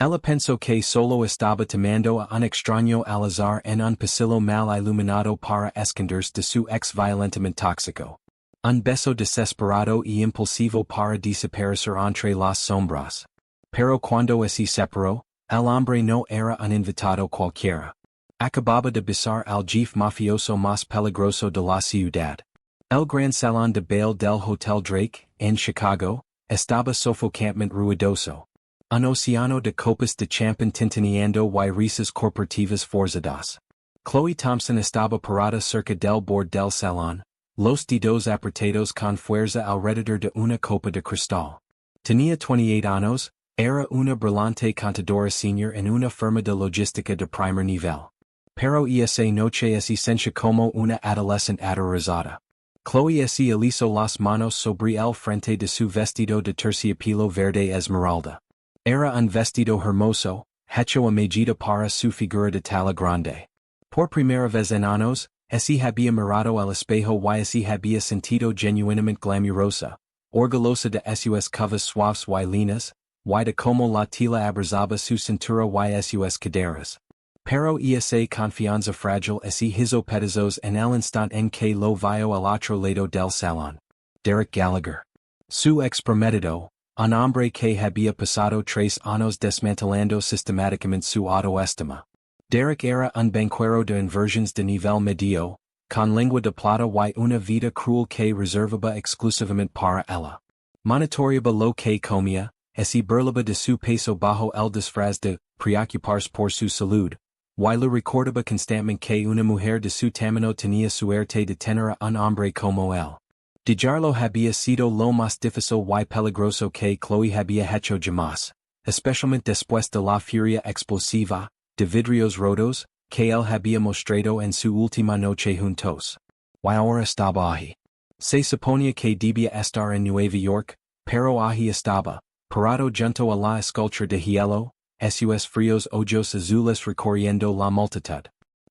Ella pensó que solo estaba tomando a un extraño al azar en un pasillo mal iluminado para esconderse de su ex violentamente tóxico. Un beso desesperado y impulsivo para desaparecer entre las sombras. Pero cuando se separó, el hombre no era un invitado cualquiera. Acababa de besar al jefe mafioso más peligroso de la ciudad. El gran salón de baile del Hotel Drake, en Chicago, estaba sofocantmente ruidoso. Un océano de copas de champán tintineando y risas corporativas forzadas. Chloe Thompson estaba parada cerca del borde del salón, los dedos apretados con fuerza alrededor de una copa de cristal. Tenía 28 años, era una brillante contadora senior en una firma de logística de primer nivel. Pero esa noche se sentía como una adolescente aterrorizada. Chloe se alisó las manos sobre el frente de su vestido de terciopelo verde esmeralda. Era un vestido hermoso, hecho a medida para su figura de talla grande. Por primera vez en años, se había mirado al espejo y se había sentido genuinamente glamurosa, orgullosa de sus curvas suaves y linas, y de como la tela abrazaba su cintura y sus caderas. Pero esa confianza frágil se hizo pedazos en el instante en que lo vio al otro lado del salón. Derek Gallagher. Su ex prometido, un hombre que había pasado 3 años desmantelando sistemáticamente su autoestima. Derek era un banquero de inversiones de nivel medio, con lengua de plata y una vida cruel que reservaba exclusivamente para ella. Monitoreaba lo que comía, se burlaba de su peso bajo el disfraz de preocuparse por su salud, y lo recordaba constantemente que una mujer de su tamaño tenía suerte de tener a un hombre como él. Dejarlo había sido lo más difícil y peligroso que Chloe había hecho jamás, especialmente después de la furia explosiva, de vidrios rotos, que él había mostrado en su última noche juntos. Y ahora estaba allí. Se suponía que debía estar en Nueva York, pero allí estaba, parado junto a la escultura de hielo, sus fríos ojos azules recorriendo la multitud.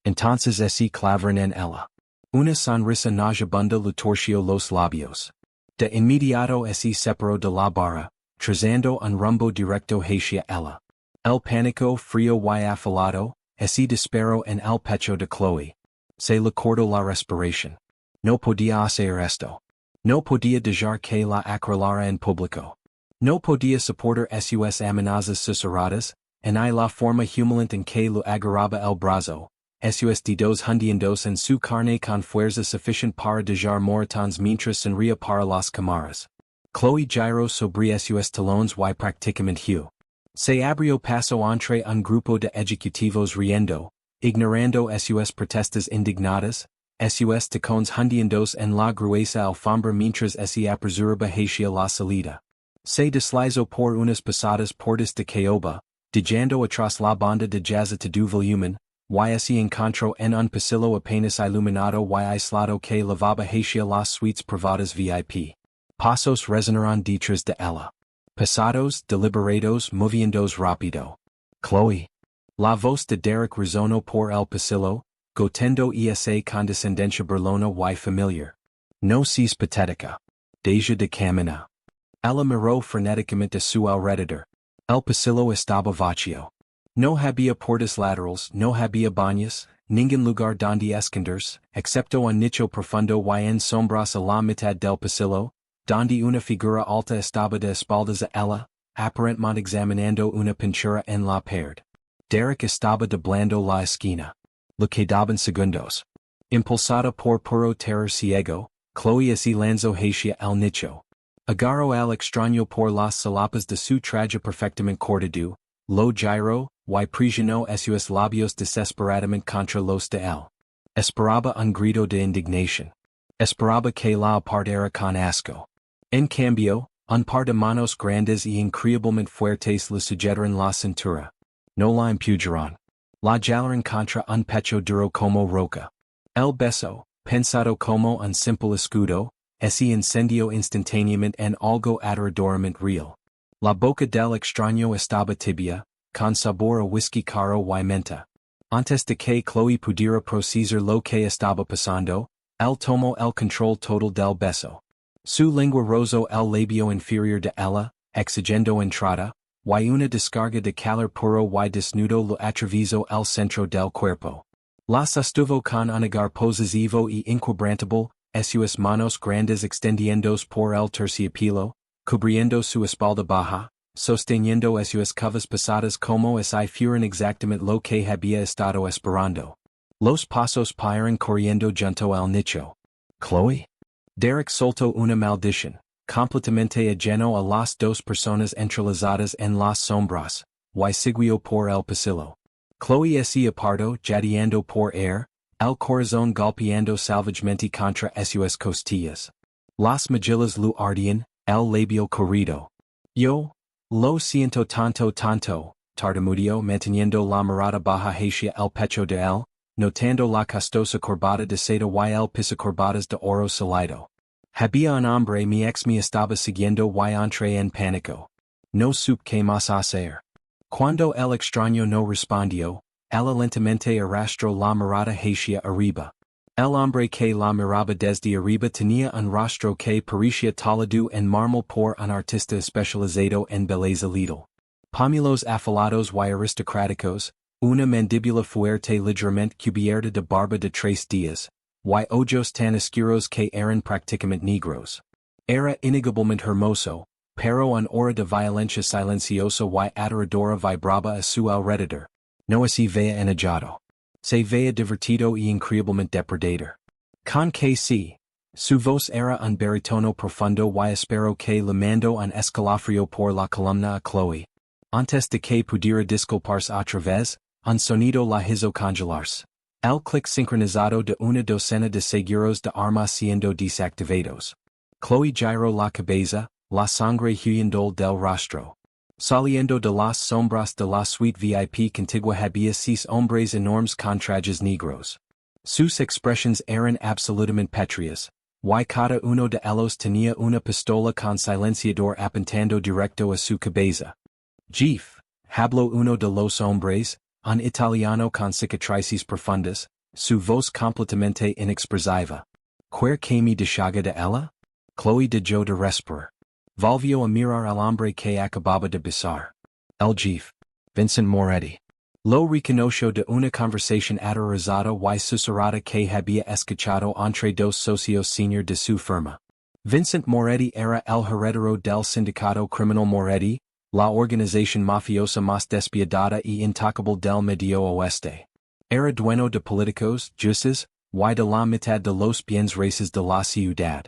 Entonces se clavaron en ella. Una sonrisa nauseabunda le torció los labios. De inmediato se separó de la barra, trazando un rumbo directo hacia ella. El pánico frío y afilado, se disparó en el pecho de Chloe. Se le cortó la respiración. No podía hacer esto. No podía dejar que la acrilara en público. No podía soportar sus amenazas susurradas, en la forma humillante en que lo agarraba el brazo, sus dedos hundiéndose en su carne con fuerza suficiente para dejar moretones mientras sonría para las cámaras. Chloe giró sobre sus talones y prácticamente huyó. Se abrió paso entre un grupo de ejecutivos riendo, ignorando sus protestas indignadas, sus tacones hundiéndose en la gruesa alfombra mientras se apresuraba hacia la salida. Se deslizó por unas pesadas puertas de caoba, dejando atrás la banda de jazz a todo volumen, y se encontró en un pasillo apenas iluminado y aislado que levaba hacia las suites privadas VIP. Pasos resonaron detrás de ella. Pesados, deliberados, moviéndose rápido. Chloe. La voz de Derek resonó por el pasillo, goteando esa condescendencia burlona y familiar. No seas patética. Deja de caminar. Ella miró frenéticamente a su alrededor. El pasillo estaba vacío. No había puertas laterales, no había baños, ningún lugar donde esconderse, excepto un nicho profundo y en sombras a la mitad del pasillo, donde una figura alta estaba de espaldas a ella, aparentemente examinando una pintura en la pared. Derek estaba doblando la esquina. Le quedaban segundos. Impulsada por puro terror ciego, Chloe se lanzó hacia el nicho. Agarró al extraño por las solapas de su traje perfectamente cortado, lo giró, y presionó sus labios desesperadamente contra los de él. Esperaba un grito de indignación. Esperaba que la apartara con asco. En cambio, un par de manos grandes y increíblemente fuertes le sujetaron la cintura. No la empujaron. La jalaron contra un pecho duro como roca. El beso, pensado como un simple escudo, se incendió instantáneamente en algo aterradoramente real. La boca del extraño estaba tibia, con sabor a whisky caro y menta. Antes de que Chloe pudiera procesar lo que estaba pasando, él tomó el control total del beso. Su lengua rozó el labio inferior de ella, exigiendo entrada, y una descarga de calor puro y desnudo lo atraviso el centro del cuerpo. La sostuvo con un agar posesivo y inquebrantable, sus manos grandes extendiendos por el terciopelo, cubriendo su espalda baja, sosteniendo sus covas pesadas como si fueran exactamente lo que había estado esperando. Los pasos paran corriendo junto al nicho. Chloe? Derek soltó una maldición, completamente ajeno a las dos personas entrelazadas en las sombras, y siguió por el pasillo. Chloe se apartó jadeando por air, el corazón golpeando salvajemente contra sus costillas. Las mejillas lo ardían, el labio corrido. Yo lo siento tanto, tartamudeó manteniendo la mirada baja hacia el pecho de él, notando la costosa corbata de seda y el pisacorbatas de oro salido. Había un hombre mi ex me estaba siguiendo y entré en pánico. No supe qué más hacer. Cuando el extraño no respondió, ella lentamente arrastró la mirada hacia arriba. El hombre que la miraba desde arriba tenía un rostro que parecía tallado en mármol por un artista especializado en belleza little. Pómulos afilados y aristocráticos, una mandíbula fuerte ligeramente cubierta de barba de 3 días, y ojos tan oscuros que eran prácticamente negros. Era innegablemente hermoso, pero un aura de violencia silenciosa y aterradora vibraba a su alrededor. No se veía enojado. Se veía divertido y increíblemente depredador. Con que sí. Su voz era un barítono profundo y espero que le mandó un escalofrío por la columna a Chloe. Antes de que pudiera disculparse otra vez, un sonido la hizo congelarse. El clic sincronizado de una docena de seguros de armas siendo desactivados. Chloe giró la cabeza, la sangre huyendo del rostro. Saliendo de las sombras de la suite VIP contigua había 6 hombres enormes con trajes negros. Sus expresiones eran absolutamente pétreas, y cada uno de ellos tenía una pistola con silenciador apuntando directo a su cabeza. Jeff, habló uno de los hombres, un italiano con cicatrices profundas, su voz completamente inexpresiva. ¿Quer que me deshaga de ella? Chloe dejó de respirar. Volvió a mirar al hombre que acababa de besar. El Jeff. Vincent Moretti. Lo reconoció de una conversación aterrorizada y susurrada que había escuchado entre dos socios senior de su firma. Vincent Moretti era el heredero del sindicato criminal Moretti, la organización mafiosa más despiadada y intocable del Medio Oeste. Era dueño de políticos, jueces, y de la mitad de los bienes raíces de la ciudad.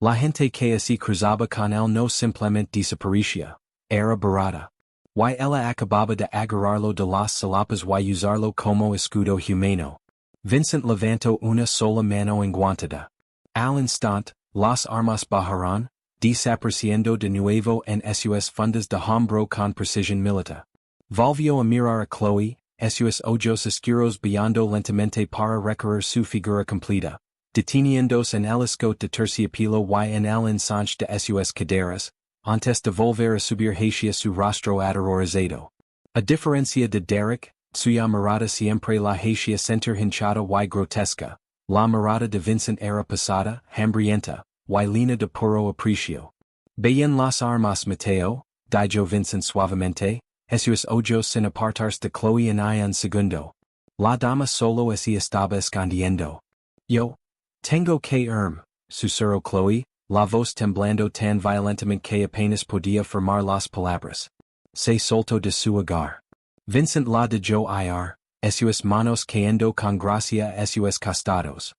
La gente que se cruzaba con él no simplemente desaparecía, era barata. Y ella acababa de agarrarlo de las solapas y usarlo como escudo humano. Vincent levantó una sola mano enguantada. Al instante, las armas bajaron, desapareciendo de nuevo en sus fundas de hombro con precisión militar. Volvió a mirar a Chloe, sus ojos oscuros brillando lentamente para recorrer su figura completa, deteniéndose en el escote de terciopelo y en el ensanche de sus caderas, antes de volver a subir hacia su rostro aterrorizado. A diferencia de Derek, suya mirada siempre la hacia center hinchada y grotesca, la mirada de Vincent era pesada, hambrienta, y llena de puro aprecio. Veían las armas Mateo, dijo Vincent suavemente, sus ojos sin apartarse de Chloe en un segundo. La dama solo se estaba escondiendo. Yo tengo que susurró Chloe, la voz temblando tan violentamente que apenas podía formar las palabras. Se soltó de su agar. Vincent la dejó ir, sus manos cayendo con gracia a sus costados.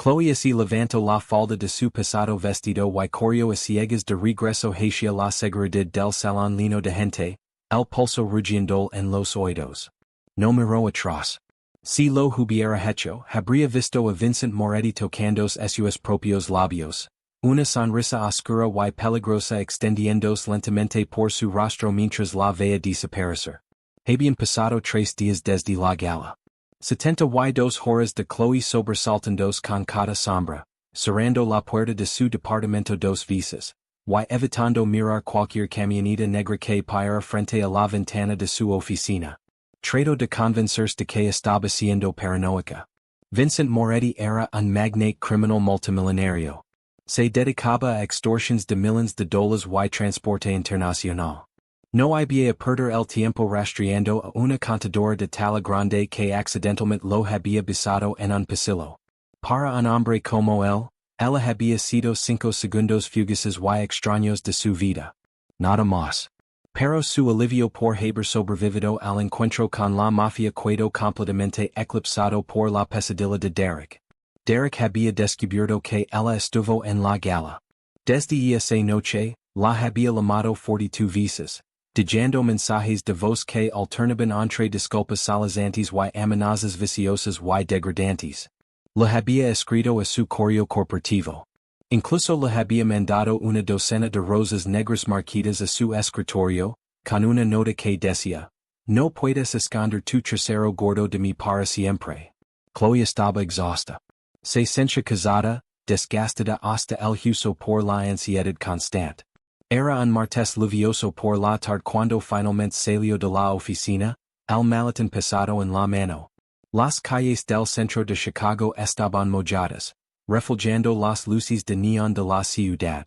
Chloe se levantó la falda de su pesado vestido y corrió a ciegas de regreso hacia la seguridad del salón lleno de gente, el pulso rugiendo en los oídos. No miró atrás. Si lo hubiera hecho, habría visto a Vincent Moretti tocándose a sus propios labios, una sonrisa oscura y peligrosa extendiéndose lentamente por su rostro mientras la veía desaparecer. Habían pasado 3 días desde la gala. 72 horas de Chloe sobresaltándose con cada sombra, cerrando la puerta de su departamento 2 veces, y evitando mirar cualquier camioneta negra que para frente a la ventana de su oficina. Trató de convencerse de que estaba siendo paranoica. Vincent Moretti era un magnate criminal multimillonario. Se dedicaba a extorsiones de millones de dólares y transporte internacional. No había perder el tiempo rastreando a una cantadora de tala grande que accidentalmente lo había besado en un pasillo. Para un hombre como él, ella había sido 5 segundos fugaces y extraños de su vida. Nada más. Pero su alivio por haber sobrevivido al encuentro con la mafia quedó completamente eclipsado por la pesadilla de Derek. Derek había descubierto que ella estuvo en la gala. Desde esa noche, la había llamado 42 veces, dejando mensajes de voz que alternaban entre disculpas salazantes y amenazas viciosas y degradantes. La había escrito a su correo corporativo. Incluso le había mandado una docena de rosas negras marquitas a su escritorio, con una nota que decía: "No puedes esconder tu trasero gordo de mí para siempre". Chloe estaba exhausta. Se sentía casada, desgastada hasta el hueso por la ansiedad constante. Era un martes lluvioso por la tarde cuando finalmente salió de la oficina, el maletín pesado en la mano. Las calles del centro de Chicago estaban mojadas, reflejando las luces de neón de la ciudad.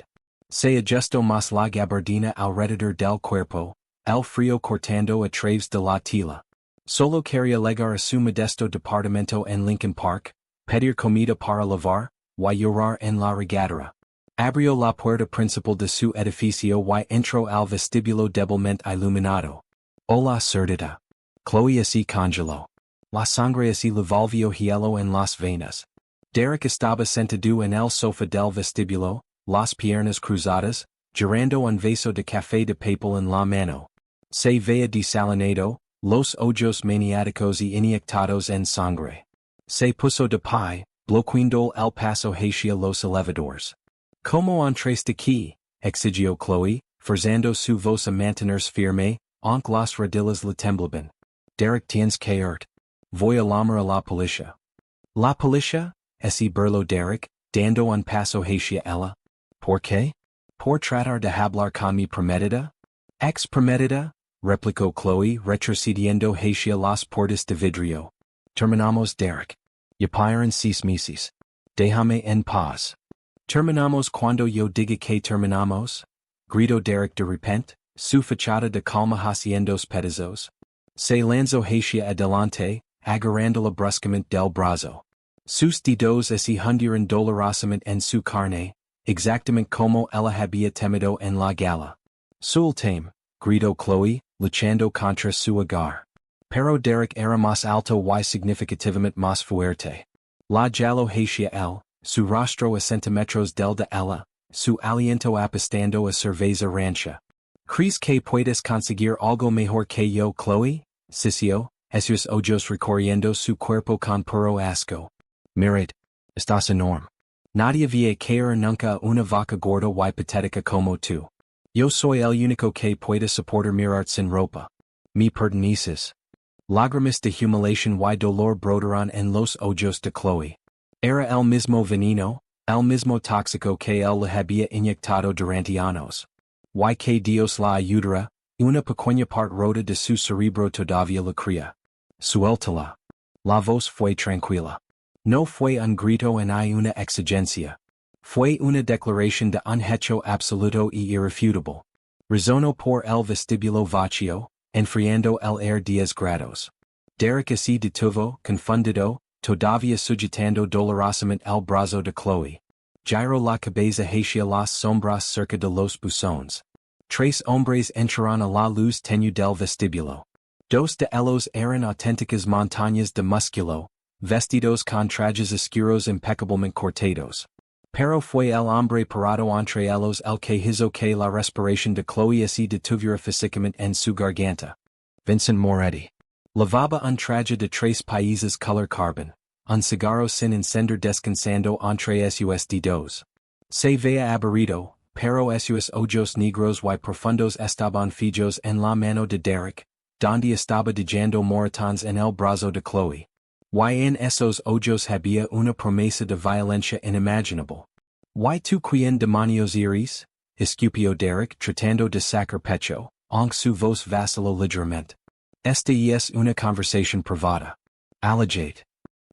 Se ajustó más la gabardina alrededor del cuerpo, el frío cortando a través de la tela. Solo quería llegar a su modesto departamento en Lincoln Park, pedir comida para lavar, y llorar en la regadera. Abrió la puerta principal de su edificio y entró al vestíbulo débilmente iluminado. Hola cerdita. Chloe así congeló. La sangre así le volvió hielo en las venas. Derek estaba sentado en el sofá del vestíbulo, las piernas cruzadas, girando un vaso de café de papel en la mano. Se veía desalinado, los ojos maniáticos y inyectados en sangre. Se puso de pie, bloqueando el paso hacia los elevadores. ¿Cómo entraste aquí?, exigió Chloe, forzando su voz a mantenerse firme, aunque las rodillas le temblaban. Derek, tienes que irte. Voy a llamar a la policía. ¿La policía? Así burló Derek, dando un paso hacia ella. ¿Por qué? ¿Por tratar de hablar con mi prometida? ¿Ex prometida?, replicó Chloe, retrocediendo hacia las puertas de vidrio. Terminamos, Derek. Ya pasaron 6 meses. Déjame en paz. ¿Terminamos cuando yo diga que terminamos?, gritó Derek de repente, su fachada de calma haciendos pedazos. Se lanzó hacia adelante, agarrándola bruscamente del brazo. Sus dedos así hundieron dolorosamente en su carne, exactamente como ella había temido en la gala. Suéltame, gritó Chloe, luchando contra su agar. Pero Derek era más alto y significativamente más fuerte. La jaló hacia él, su rostro a centímetros del de ella, su aliento apestando a cerveza rancha. ¿Crees que puedes conseguir algo mejor que yo, Chloe?, sisió, esos ojos recorriendo su cuerpo con puro asco. Mirad, estás enorme. Nadie va a caer nunca a una vaca gorda y patética como tú. Yo soy el único que puede soportar mirar sin ropa. Me perteneces. Lágrimas de humiliación y dolor brotaron en los ojos de Chloe. Era el mismo veneno, el mismo tóxico que él le había inyectado durante años. Y que Dios la ayudara, una pequeña parte rota de su cerebro todavía la cría. Suéltala. La voz fue tranquila. No fue un grito ni una exigencia. Fue una declaración de un hecho absoluto y irrefutable. Resonó por el vestíbulo vacío, enfriando el aire 10 grados. Derek se detuvo, confundido, todavía sujetando dolorosamente el brazo de Chloe. Giró la cabeza hacia las sombras cerca de los buzones. 3 hombres entraron a la luz tenue del vestíbulo. 2 de ellos eran auténticas montañas de músculo, vestidos con trajes oscuros impecablemente cortados. Pero fue el hombre parado entre ellos el que hizo que la respiración de Chloe se detuviera físicamente en su garganta. Vincent Moretti. Lavaba un traje de 3 países color carbon, un cigarro sin encender descansando entre sus dedos. Se veía aburrido, pero sus ojos negros y profundos estaban fijos en la mano de Derek, donde estaba dejando moretones en el brazo de Chloe. Y en esos ojos había una promesa de violencia inimaginable. ¿Y tú quién demonios eres?, escupió Derek tratando de sacar pecho, aunque su voz vaciló ligeramente. Esta es una conversación privada. Allegate.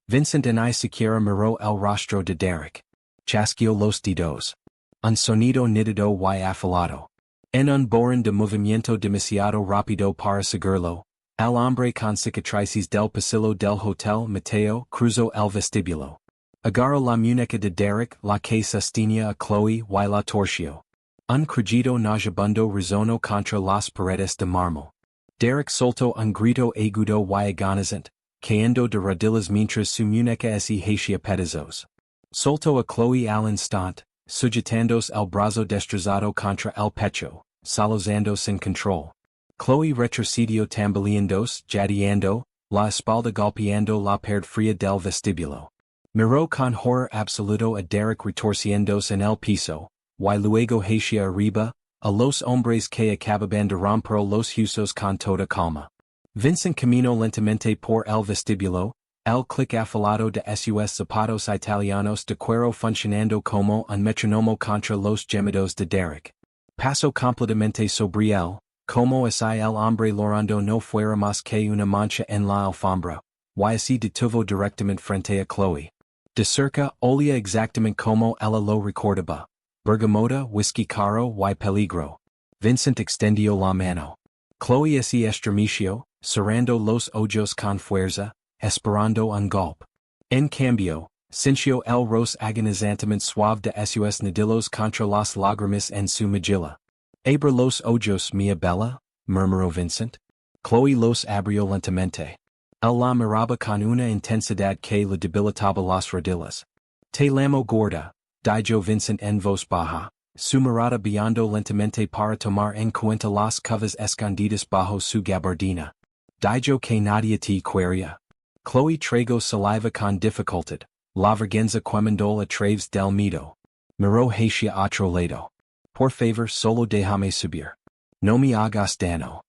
Vincent ni siquiera miró el rostro de Derek. Chasqueó los dedos. Un sonido nítido y afilado. En un borrón de movimiento demasiado rápido para seguirlo, el hombre con cicatrices del pasillo del hotel Mateo cruzó el vestíbulo. Agarró la muñeca de Derek, la que sostenía a Chloe y la torció. Un crujido nauseabundo resonó contra las paredes de mármol. Derek soltó un grito agudo y agonizante, cayendo de rodillas mientras su muñeca se hacía pedazos. Soltó a Chloe al instante, sujetándose el brazo destrozado contra el pecho, salozando sin control. Chloe retrocedió tambaleándose, jadeando, la espalda golpeando la pared fría del vestíbulo. Miró con horror absoluto a Derek retorciéndose en el piso, y luego hacia arriba, a los hombres que acababan de romper los huesos con toda calma. Vincent caminó lentamente por el vestíbulo, el clic afilado de sus zapatos italianos de cuero funcionando como un metrónomo contra los gemidos de Derek. Pasó completamente sobre él, como si el hombre llorando no fuera más que una mancha en la alfombra, y se detuvo directamente frente a Chloe. De cerca, olía exactamente como ella lo recordaba. Bergamota, whisky caro y peligro. Vincent extendió la mano. Chloe se estremeció, cerrando los ojos con fuerza, esperando un golpe. En cambio, sintió el roce agonizantemente suave de sus nudillos contra las lágrimas en su mejilla. Abre los ojos, mia bella, murmuró Vincent. Chloe los abrió lentamente. Él la miraba con una intensidad que le debilitaba las rodillas. Te llamo gorda, dijo Vincent en voz baja, su mirada viando lentamente para tomar en cuenta las covas escondidas bajo su gabardina. Dijo que nadie te quería. Chloe tragó saliva con dificultad, la vergüenza quemando a través del miedo. Miró hacia otro lado. Por favor, solo déjame subir. No me hagas daño.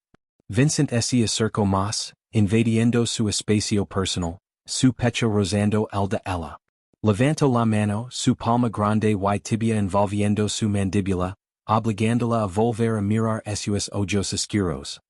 Vincent se acercó más, invadiendo su espacio personal, su pecho rozando el de ella. Levantó la mano, su palma grande y tibia envolviendo su mandíbula, obligándola a volver a mirar sus ojos oscuros.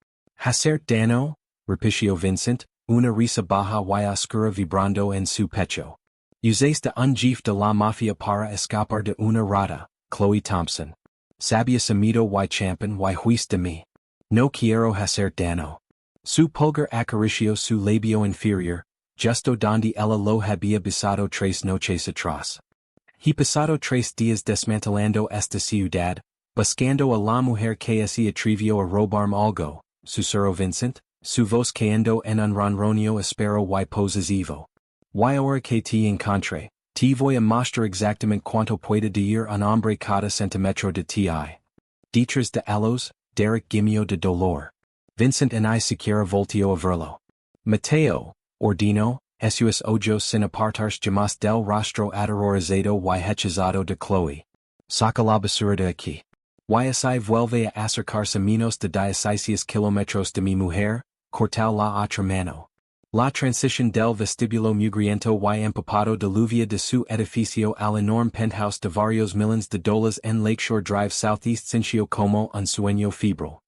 Hacer daño, repitió Vincent, una risa baja y oscura vibrando en su pecho. Usaste un jefe de la Mafia para escapar de una rata, Chloe Thompson. Sabía semido y champion y juez de mí. No quiero hacer daño. Su pulgar acarició su labio inferior, justo donde ella lo había besado 3 noches atrás. He pasado 3 días desmantelando esta ciudad, buscando a la mujer que se atrevió a robarme algo, susurró Vincent, su voz cayendo en un ronroneo áspero y posesivo. Y ahora que te encontré, te voy a mostrar exactamente cuánto puede decir un hombre cada centímetro de ti. Detrás de ellos, Derek gimió de dolor. Vincent ni siquiera volteó a verlo. Mateo, ordinó, sus ojos sin apartarse jamás del rostro aterrorizado y hechizado de Chloe. Saca la basura de aquí. Y vuelve a acercarse menos de 16 kilómetros de mi mujer, cortó la otra mano. La transición del vestíbulo mugriento y empapado de lluvia de su edificio al enorme penthouse de varios millones de dólares en Lakeshore Drive Southeast sintió como un sueño febril.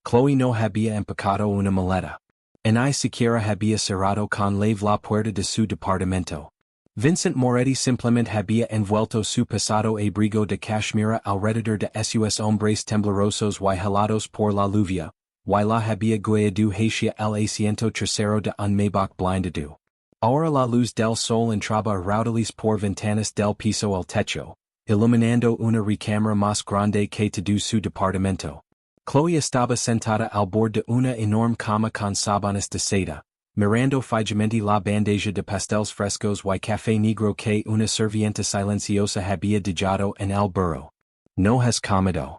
Chloe no había empacado una maleta. Ni siquiera había cerrado con la puerta de su departamento. Vincent Moretti simplemente había envuelto su pesado abrigo de cashmere alrededor de sus hombres temblorosos y helados por la lluvia, y la había guiado hacia el asiento trasero de un Maybach blindado. Ahora la luz del sol entraba raudales por ventanas del piso al techo, iluminando una recámara más grande que todo su departamento. Chloe estaba sentada al borde de una enorme cama con sábanas de seda, mirando fijamente la bandeja de pasteles frescos y café negro que una servienta silenciosa había dejado en el burro. No has comido.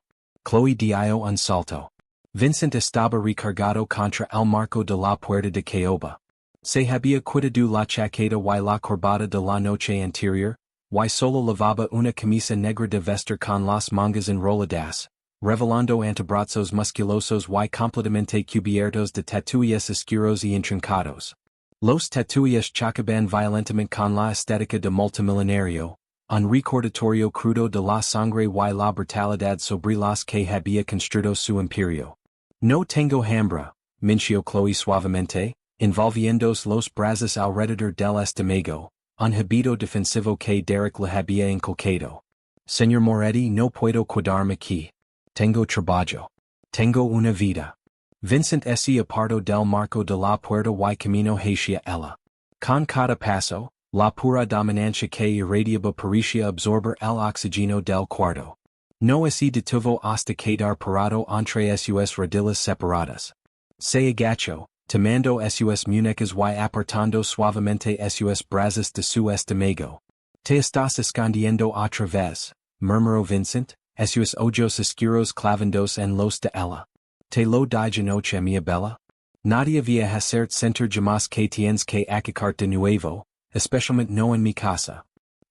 Chloe dio un salto. Vincent estaba recargado contra el marco de la puerta de caoba. Se había quitado la chaqueta y la corbata de la noche anterior, y solo lavaba una camisa negra de vestir con las mangas enrolladas, revelando antebrazos musculosos y completamente cubiertos de tatuajes oscuros y intrincados. Los tatuajes chocaban violentamente con la estética de multimillonario, un recordatorio crudo de la sangre y la brutalidad sobre las que había construido su imperio. No tengo hambre, mintió Chloe suavemente, envolviéndose los brazos alrededor del estómago, un habito defensivo que Derek le había inculcado. Señor Moretti, no puedo quedarme aquí. Tengo trabajo. Tengo una vida. Vincent S. Aparto del Marco de la Puerta y Camino hacia ella. Con cada paso, la pura dominancia que irradiaba parecía absorber el oxígeno del cuarto. No es detuvo hasta quedar parado entre sus rodillas separadas. Se agachó, tomando sus muñecas y apartando suavemente sus brazos de su estómago. Te estás escondiendo otra vez, murmuró Vincent, sus ojos oscuros clavandos en los de ella. Te lo dije noche mia bella. Nadie via hacerte sentir jamás que tienes que acacar de nuevo, especialmente no en mi casa.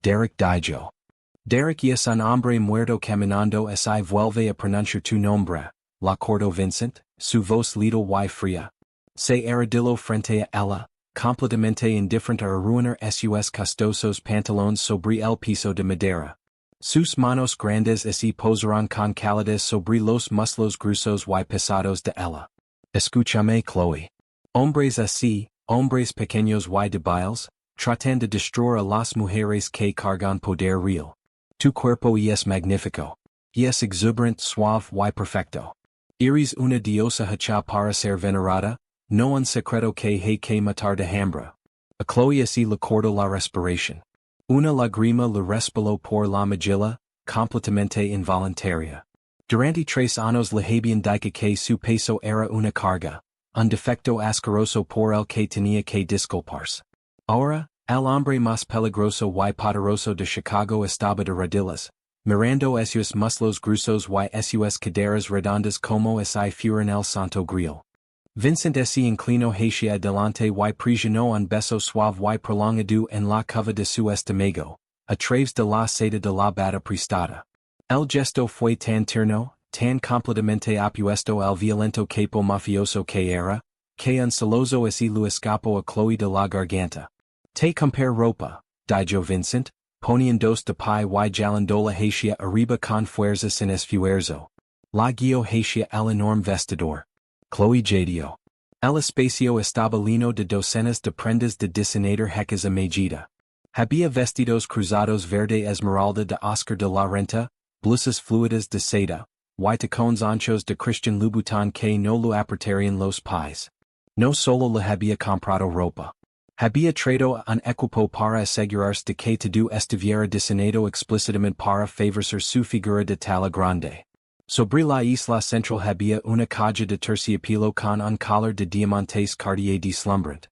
Derek dijo. Derek es un hombre muerto caminando y vuelve a pronunciar tu nombre, la cortó Vincent, su voz little y fría. Se arrodilló frente a ella, completamente indiferente a arruinar sus costosos pantalones sobre el piso de madera. Sus manos grandes se posaron con calidez sobre los muslos gruesos y pesados de ella. Escúchame, Chloe. Hombres así, hombres pequeños y débiles, tratan de destruir a las mujeres que cargan poder real. Tu cuerpo es magnífico. Es exuberante, suave y perfecto. Eres una diosa hecha para ser venerada, no un secreto que hay que matar de hambre. A Chloe así le cortó la respiración. Una lágrima le resbaló por la mejilla, completamente involuntaria. Durante 3 años le habían dicho que su peso era una carga, un defecto asqueroso por el que tenía que disculparse. Ahora, el hombre más peligroso y poderoso de Chicago estaba de rodillas, mirando sus muslos gruesos y sus caderas redondas como si fueran el santo grial. Vincent se inclinó hacia adelante y presionó un beso suave y prolongado en la cava de su estómago, a través de la seda de la bata prestada. El gesto fue tan tierno, tan completamente apuesto al violento capo mafioso que era, que un celoso lo escapó a Chloe de la garganta. Te comprar ropa, dijo Vincent, poniéndose de pie y jalandola hacia arriba con fuerza sin esfuerzo. La guió hacia el enorme vestidor. Chloe jadeó. El espacio estaba lleno de docenas de prendas de diseñador hechas a medida. Había vestidos cruzados verde esmeralda de Oscar de la Renta, blusas fluidas de seda, y tacones anchos de Christian Louboutin que no lo apretarían los pies. No solo le había comprado ropa. Había traído un equipo para asegurarse de que todo estuviera diseñado explícitamente para favorecer su figura de talla grande. Sobre la isla central había una caja de terciopelo con un collar de diamantes Cartier deslumbrante.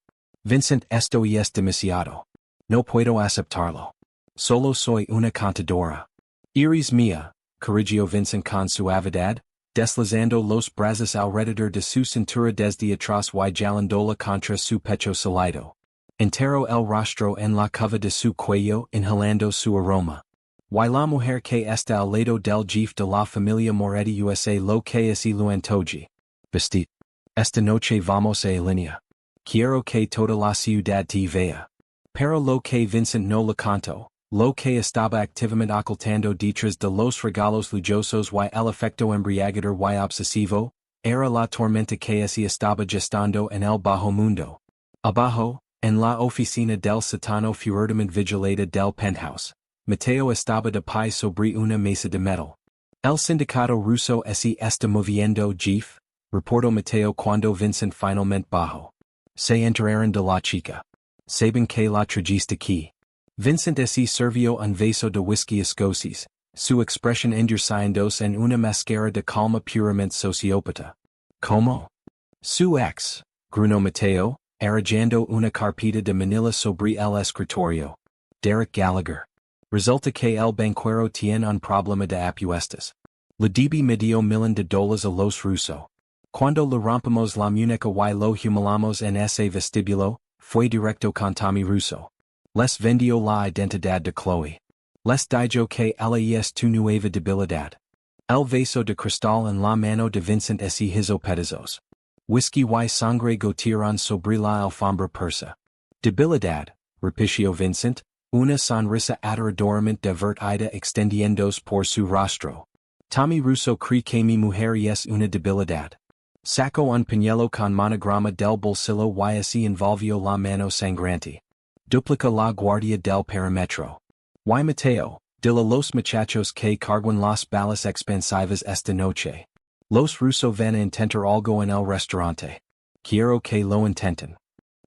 Vincent, esto es demasiado. No puedo aceptarlo. Solo soy una contadora. Eres mía, corrigió Vincent con suavidad, deslizando los brazos alrededor de su cintura desde atrás y jalandola contra su pecho salido. Enterró el rostro en la cava de su cuello, inhalando su aroma. Y la mujer que está al lado del jefe de la familia Moretti USA lo que es lo antoji. Vestit. Esta noche vamos a línea. Quiero que toda la ciudad te vea. Pero lo que Vincent no le contó, lo que estaba activamente ocultando detrás de los regalos lujosos y el efecto embriagador y obsesivo, era la tormenta que se estaba gestando en el bajo mundo. Abajo, en la oficina del satano fuertemente vigilada del penthouse, Mateo estaba de pie sobre una mesa de metal. El sindicato ruso se está moviendo, jefe, reportó Mateo cuando Vincent finalmente bajó. Se enteraron de la chica. Saben que la trajiste aquí. Vincent se sirvió un vaso de whisky escocés, su expresión endureciéndose en una máscara de calma puramente sociópata. ¿Cómo? Su ex, gruñó Mateo, arrojando una carpeta de manila sobre el escritorio. Derek Gallagher. Resulta que el banquero tiene un problema de apuestas. Le debí medio millón de dólares a los rusos. Cuando le rompamos la muñeca y lo humillamos en ese vestíbulo, fue directo con Tommy Russo. Les vendió la identidad de Chloe. Les dijo que ella es tu nueva debilidad. El vaso de cristal en la mano de Vincent se hizo pedazos. Whisky y sangre gotearon sobre la alfombra persa. Debilidad, repitió Vincent, una sonrisa aterradoramente divertida extendiéndose por su rostro. Tommy Russo cree que mi mujer es una debilidad. Sacó un pañuelo con monograma del bolsillo y se envolvió la mano sangrante. Duplica la guardia del perímetro. Y Mateo, dile a los muchachos que carguen las balas expansivas esta noche. Los Russo van intenter algo en el restaurante. Quiero que lo intenten.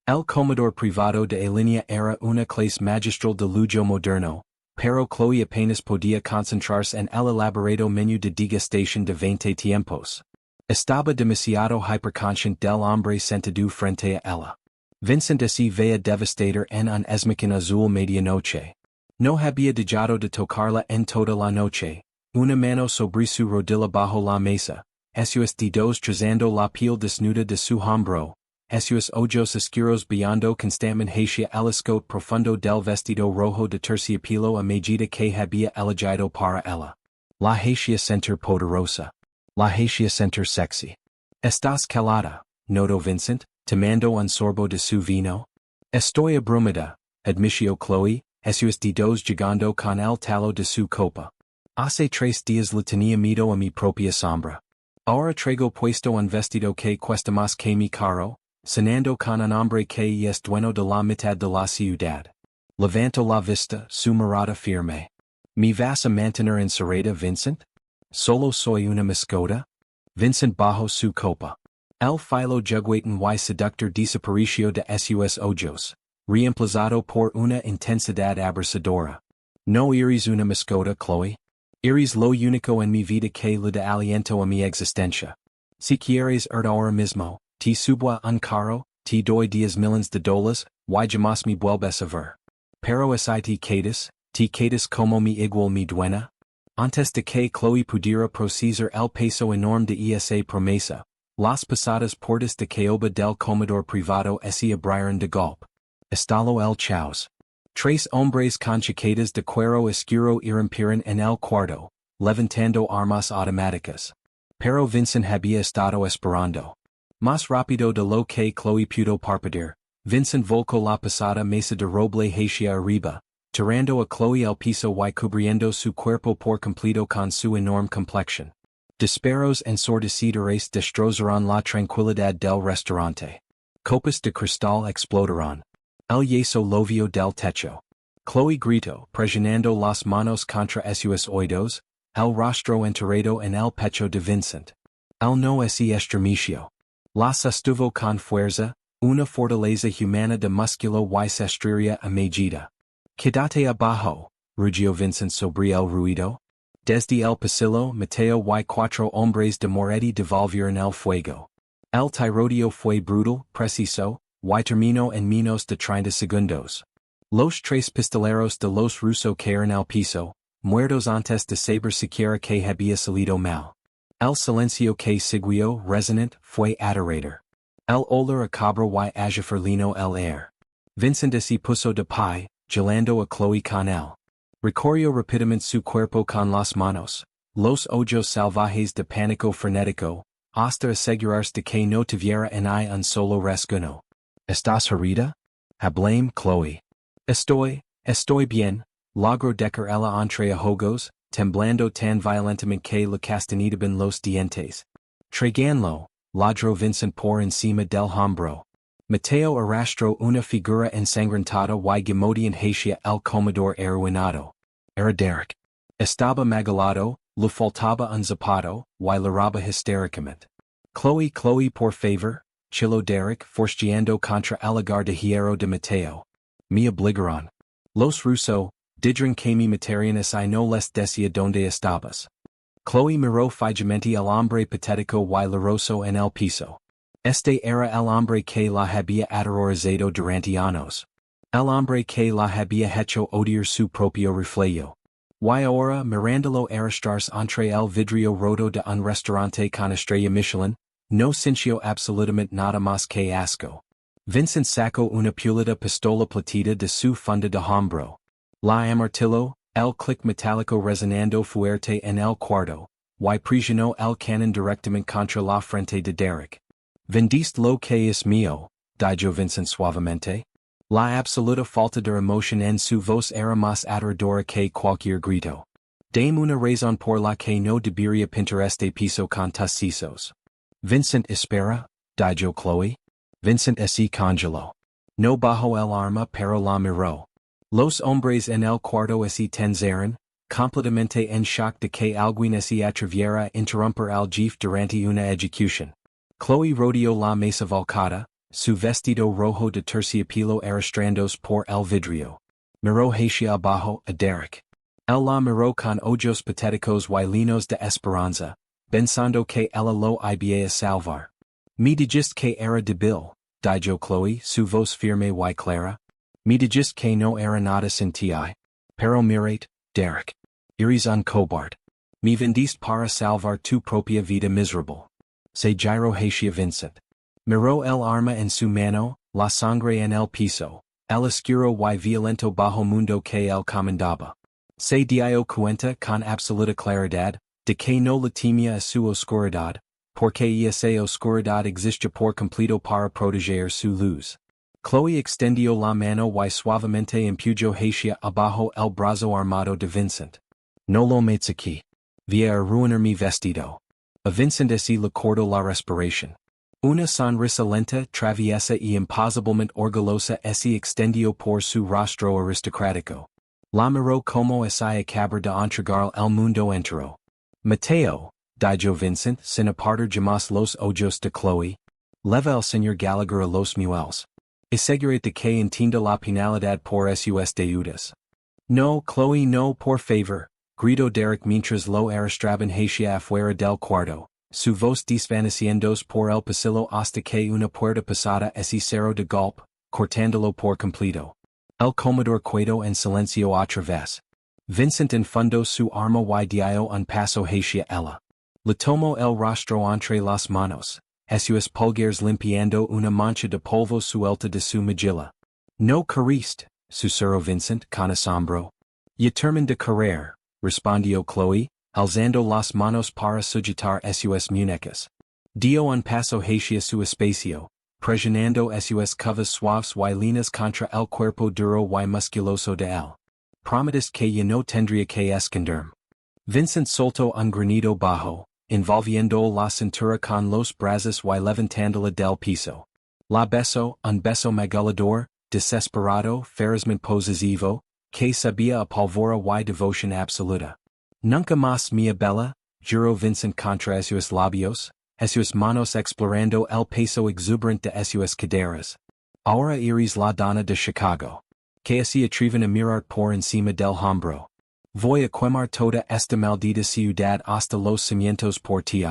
El comedor privado de Alinea era una clase magistral de lujo moderno, pero Chloe apenas podía concentrarse en el elaborado menú de degustación de 20 tiempos. Estaba demasiado hyperconscient del hombre sentado frente a ella. Vincent se veía devastator en un esmaquin azul medianoche. No había dejado de tocarla en toda la noche, una mano sobre su rodilla bajo la mesa, sus dedos trazando la piel desnuda de su hombro, sus ojos oscuros brillando constantemente hacia el escote profundo del vestido rojo de terciopelo a medida que había elegido para ella. La hacía sentir poderosa. La hacía sentir sexy. ¿Estás calada, notó Vincent, tomando un sorbo de su vino? Estoy abrumada, admitió Chloe, sus dedos llegando con el talo de su copa. Hace 3 días le tenía miedo a mi propia sombra. Ahora traigo puesto un vestido que cuesta más que mi caro, cenando con un hombre que es dueño de la mitad de la ciudad. Levanto la vista, su mirada firme. ¿Me vas a mantener encerrada, Vincent? ¿Solo soy una mascota? Vincent bajó su copa. El filo juguetón y seductor desapareció de sus ojos, reemplazado por una intensidad abrasadora. No eres una mascota, Chloe. Eres lo único en mi vida que le da aliento a mi existencia. Si quieres ahora mismo, te subo un carro, te doy 10 millones de dólares, y jamás me vuelves a ver. Pero si te quedas como mi igual mi dueña. Antes de que Chloe pudiera procesar el peso enorme de esa promesa, las pesadas puertas de caoba del comedor privado se abrieron de golpe. Estalló el caos. 3 hombres con chaquetas de cuero oscuro irrumpieron en el cuarto, levantando armas automáticas. Pero Vincent había estado esperando. Más rápido de lo que Chloe pudo parpadear, Vincent volcó la pesada mesa de roble hacia arriba, tirando a Chloe al piso y cubriendo su cuerpo por completo con su enorme complexión. Disparos ensordecedores destrozarán la tranquilidad del restaurante. Copas de cristal explotarán. El yeso lovio del techo. Chloe gritó, presionando las manos contra sus oídos, el rostro enterrado en el pecho de Vincent. Él no se estremeció. La sostuvo con fuerza, una fortaleza humana de músculo y sastrería a medida. Quédate abajo, rugió Vincent sobre el ruido. Desde el pasillo Mateo y 4 hombres de Moretti devolvieron el fuego. El tiroteo fue brutal, preciso, y terminó en menos de 30 segundos. Los 3 pistoleros de los Russo cayeron al piso, muertos antes de saber siquiera que había salido mal. El silencio que siguió resonant fue aterrador. El olor a cabra y azafrán llenó el aire. Vincent se puso de pie, gelando a Chloe con él. Recorrió rápidamente su cuerpo con las manos, los ojos salvajes de pánico frenético, hasta asegurarse de que no tuviera en ella un solo rasguño. ¿Estás herida? Hablame, Chloe. Estoy bien, logró decir ella entre ojos, temblando tan violentamente que le castañeteaban los dientes. Tráiganlo, ladró Vincent por encima del hombro. Mateo arrastró una figura ensangrentada y gemodian hacia el comedor arruinado. Era Derek. Estaba magalado, le faltaba un zapato, y le roba histéricamente. Chloe por favor, chilló Derek forcejeando contra el agar de hierro de Mateo. Me obligaron. Los Russo, dijeron que me matarían si no les decía donde estabas. Chloe miró fijamente al hombre patético y lloroso en el piso. Este era el hombre que la había aterrorizado durante años. El hombre que la había hecho odiar su propio reflejo. Y ahora mirándolo arrastrarse entre el vidrio roto de un restaurante con estrella Michelin, no sintió absolutamente nada más que asco. Vincent sacó una pulida pistola platida de su funda de hombro. La amartilló, el clic metálico resonando fuerte en el cuarto, y presionó el cañón directamente contra la frente de Derek. ¿Vendiste lo que es mío?, dijo Vincent suavemente. La absoluta falta de emoción en su voz era más aterradora que cualquier grito. Dame una razón por la que no debería pintar este piso con tus sisos. Vincent espera, dijo Chloe. Vincent se congeló. No bajó el arma pero la miró. Los hombres en el cuarto se tensaron, completamente en shock de que alguien se atreviera a interrumpir al jefe durante una ejecución. Chloe rodeó la mesa volcada, su vestido rojo de terciopelo arrastrándose por el vidrio. Miró hacia abajo a Derek. Él la miró con ojos patéticos y llenos de esperanza, pensando que ella lo iba a salvar. Me dijiste que era débil, dijo Chloe, su voz firme y clara. Me dijiste que no era nada sin ti. Pero mirate, Derek. Eres un cobarde. Me vendiste para salvar tu propia vida miserable. Se giró hacia Vincent. Miró el arma en su mano, la sangre en el piso, el oscuro y violento bajo mundo que él comandaba. Se dio cuenta con absoluta claridad, de que no le temía a su oscuridad, porque esa oscuridad existía por completo para proteger su luz. Chloe extendió la mano y suavemente empujó hacia abajo el brazo armado de Vincent. No lo metes aquí. Voy a arruinar mi vestido. A Vincent así le cortó la respiración. Una sonrisa lenta, traviesa y imposiblemente orgullosa se extendió por su rostro aristocrático. La miró como si acabara de entregar el mundo entero. Mateo, dijo Vincent sin apartar jamás los ojos de Chloe. Leva el señor Gallagher a los muelles. Asegúrate que entienda la penalidad por sus deudas. No, Chloe, no, por favor, gritó Derek mientras lo arrastraban hacia afuera del cuarto, su voz desvaneciéndose por el pasillo hasta que una puerta pesada se cerró de golpe, cortándolo por completo. El comedor quedó en silencio otra vez. Vincent enfundó su arma y dio un paso hacia ella. Le tomó el rostro entre las manos, sus pulgares limpiando una mancha de polvo suelta de su mejilla. No queriste, susurró Vincent con asombro. Ya terminé de querer, respondió Chloe, alzando las manos para sujetar sus muñecas. Dio un paso hacia su espacio, presionando sus covas suaves y linas contra el cuerpo duro y musculoso de él. Prometiste que ya no tendría que esconderme. Vincent soltó un granido bajo, envolviendo la cintura con los brazos y levantándola del piso. La besó, un beso magulador, desesperado, ferozmente posesivo, que sabía a pólvora y devoción absoluta. Nunca más mia bella, juró Vincent contra sus labios, sus manos explorando el peso exuberante de sus caderas. Ahora eres la donna de Chicago. Que se atreven a mirar por encima del hombro. Voy a quemar toda esta maldita ciudad hasta los cimientos por ti.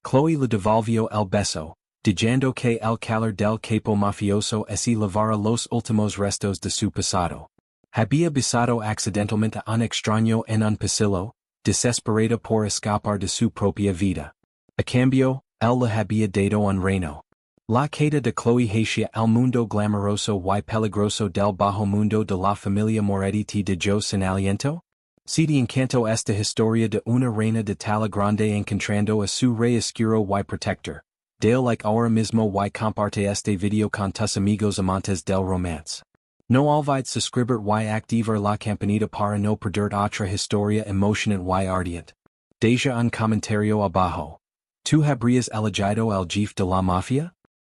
Chloe le devolvió el beso, diciendo que el calor del capo mafioso se lavara los últimos restos de su pasado. Había besado accidentalmente a un extraño en un pasillo, desesperada por escapar de su propia vida. A cambio, él le había dado un reino. La queda de Chloe hacia el mundo glamoroso y peligroso del bajo mundo de la familia Moretti de Joe sin aliento? Si te encantó esta historia de una reina de tala grande encontrando a su rey oscuro y protector, dale like ahora mismo y comparte este video con tus amigos amantes del romance. No olvides suscribir y activar la campanita para no perder otra historia emocionante y ardiente. Deja un comentario abajo. ¿Tú habrías elegido el jefe de la mafia?